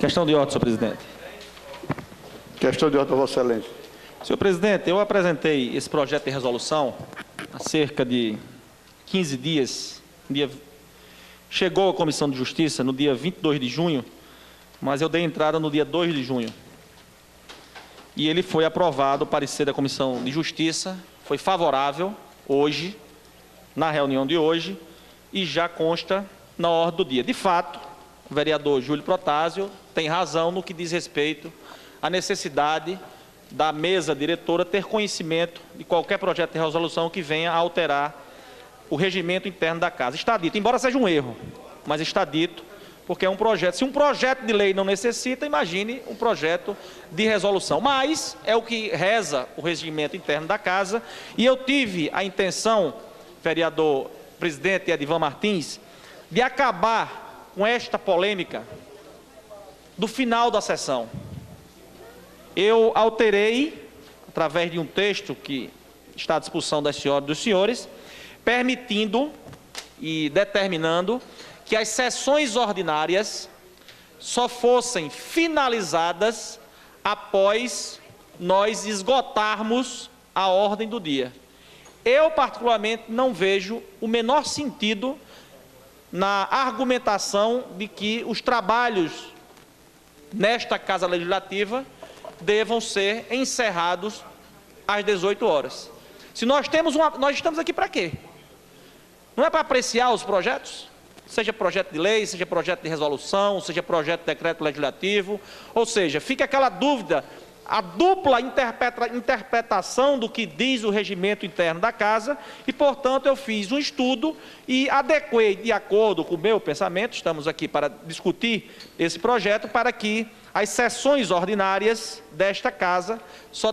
Questão de ordem, senhor presidente. Questão de ordem, Vossa Excelência. Senhor presidente, eu apresentei esse projeto de resolução há cerca de 15 dias. Chegou à Comissão de Justiça no dia 22 de junho, mas eu dei entrada no dia 2 de junho. E ele foi aprovado, o parecer da Comissão de Justiça, foi favorável hoje, na reunião de hoje, e já consta na ordem do dia. De fato, o vereador Júlio Protásio tem razão no que diz respeito à necessidade da mesa diretora ter conhecimento de qualquer projeto de resolução que venha a alterar o regimento interno da Casa. Está dito, embora seja um erro, mas está dito, porque é um projeto. Se um projeto de lei não necessita, imagine um projeto de resolução. Mas é o que reza o regimento interno da Casa, e eu tive a intenção, vereador presidente Edivan Martins, de acabar com esta polêmica do final da sessão. Eu alterei, através de um texto que está à disposição das senhoras e dos senhores, permitindo e determinando que as sessões ordinárias só fossem finalizadas após nós esgotarmos a ordem do dia. Eu, particularmente, não vejo o menor sentido na argumentação de que os trabalhos nesta Casa Legislativa devam ser encerrados às 18 horas. Se nós estamos aqui para quê? Não é para apreciar os projetos? Seja projeto de lei, seja projeto de resolução, seja projeto de decreto legislativo, ou seja, fica aquela dúvida, a dupla interpretação do que diz o regimento interno da Casa, e, portanto, eu fiz um estudo e adequei, de acordo com o meu pensamento, estamos aqui para discutir esse projeto, para que as sessões ordinárias desta Casa só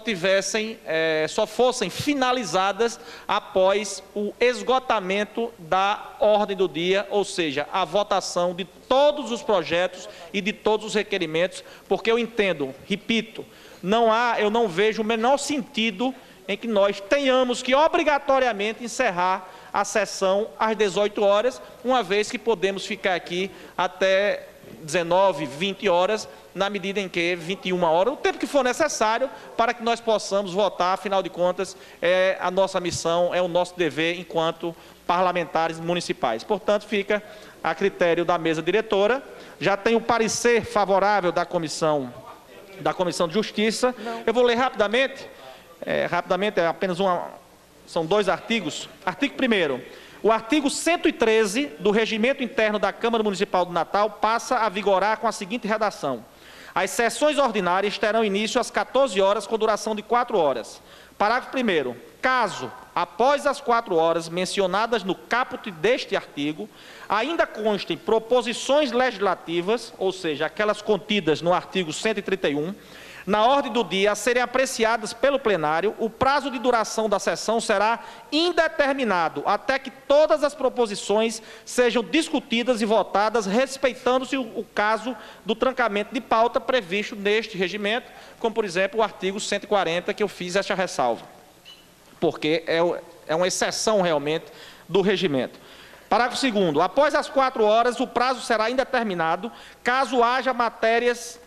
fossem finalizadas após o esgotamento da ordem do dia, ou seja, a votação de todos os projetos e de todos os requerimentos, porque eu entendo, repito, eu não vejo o menor sentido em que nós tenhamos que obrigatoriamente encerrar a sessão às 18 horas, uma vez que podemos ficar aqui até 19, 20 horas, na medida em que 21 horas, o tempo que for necessário para que nós possamos votar. Afinal de contas, é a nossa missão, é o nosso dever enquanto parlamentares municipais. Portanto, fica a critério da mesa diretora. Já tem o parecer favorável da Comissão de Justiça. Eu vou ler rapidamente, é apenas são 2 artigos. Artigo 1º. O artigo 113 do Regimento Interno da Câmara Municipal do Natal passa a vigorar com a seguinte redação: as sessões ordinárias terão início às 14 horas, com duração de 4 horas. Parágrafo 1º. Caso, após as 4 horas mencionadas no caput deste artigo, ainda constem proposições legislativas, ou seja, aquelas contidas no artigo 131, na ordem do dia a serem apreciadas pelo plenário, o prazo de duração da sessão será indeterminado, até que todas as proposições sejam discutidas e votadas, respeitando-se o caso do trancamento de pauta previsto neste regimento, como, por exemplo, o artigo 140, que eu fiz esta ressalva, porque é uma exceção realmente do regimento. Parágrafo 2º. Após as 4 horas, o prazo será indeterminado, caso hajam matérias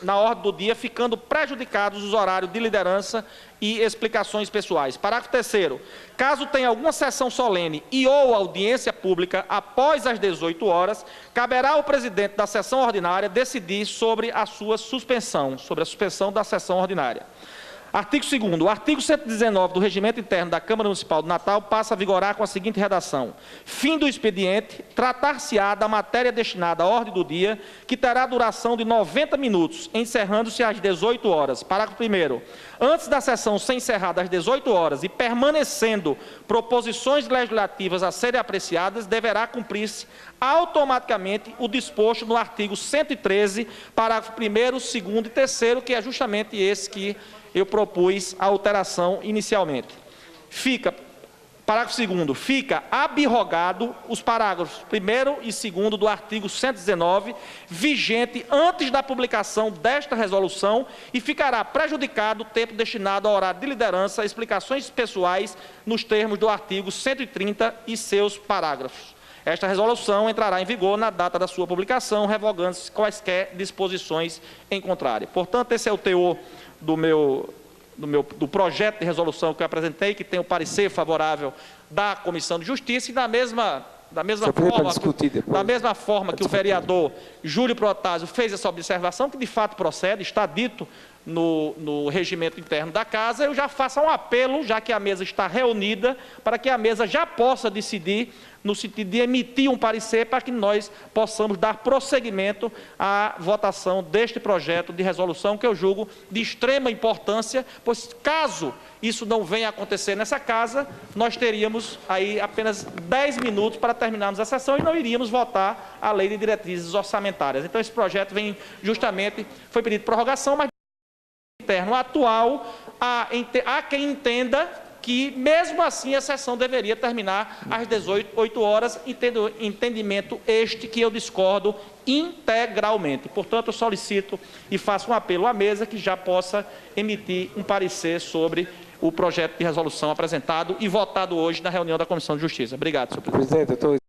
na ordem do dia, ficando prejudicados os horários de liderança e explicações pessoais. Parágrafo 3º. Caso tenha alguma sessão solene e ou audiência pública após as 18 horas, caberá ao presidente da sessão ordinária decidir sobre a suspensão da sessão ordinária. Artigo 2º. O artigo 119 do Regimento Interno da Câmara Municipal do Natal passa a vigorar com a seguinte redação: fim do expediente, tratar-se-á da matéria destinada à ordem do dia, que terá duração de 90 minutos, encerrando-se às 18 horas. Parágrafo 1º. Antes da sessão ser encerrada às 18 horas e permanecendo proposições legislativas a serem apreciadas, deverá cumprir-se automaticamente o disposto no artigo 113, parágrafo 1º, 2º e 3º, que é justamente esse que eu propus a alteração inicialmente. Parágrafo 2º. Fica abrogado os parágrafos 1º e 2º do artigo 119, vigente antes da publicação desta resolução, e ficará prejudicado o tempo destinado ao horário de liderança, explicações pessoais, nos termos do artigo 130 e seus parágrafos. Esta resolução entrará em vigor na data da sua publicação, revogando-se quaisquer disposições em contrário. Portanto, esse é o teor do projeto de resolução que eu apresentei, que tem o parecer favorável da Comissão de Justiça, e da mesma forma que o vereador Júlio Protásio fez essa observação, que de fato procede, está dito no regimento interno da Casa, eu já faço um apelo, já que a mesa está reunida, para que a mesa já possa decidir no sentido de emitir um parecer para que nós possamos dar prosseguimento à votação deste projeto de resolução, que eu julgo de extrema importância, pois caso isso não venha a acontecer nessa Casa, nós teríamos aí apenas 10 minutos para terminarmos a sessão e não iríamos votar a lei de diretrizes orçamentárias. Então, esse projeto vem justamente, foi pedido prorrogação, mas interno atual, há quem entenda que, mesmo assim, a sessão deveria terminar às 18 horas, entendimento este que eu discordo integralmente. Portanto, eu solicito e faço um apelo à mesa que já possa emitir um parecer sobre o projeto de resolução apresentado e votado hoje na reunião da Comissão de Justiça. Obrigado, senhor presidente.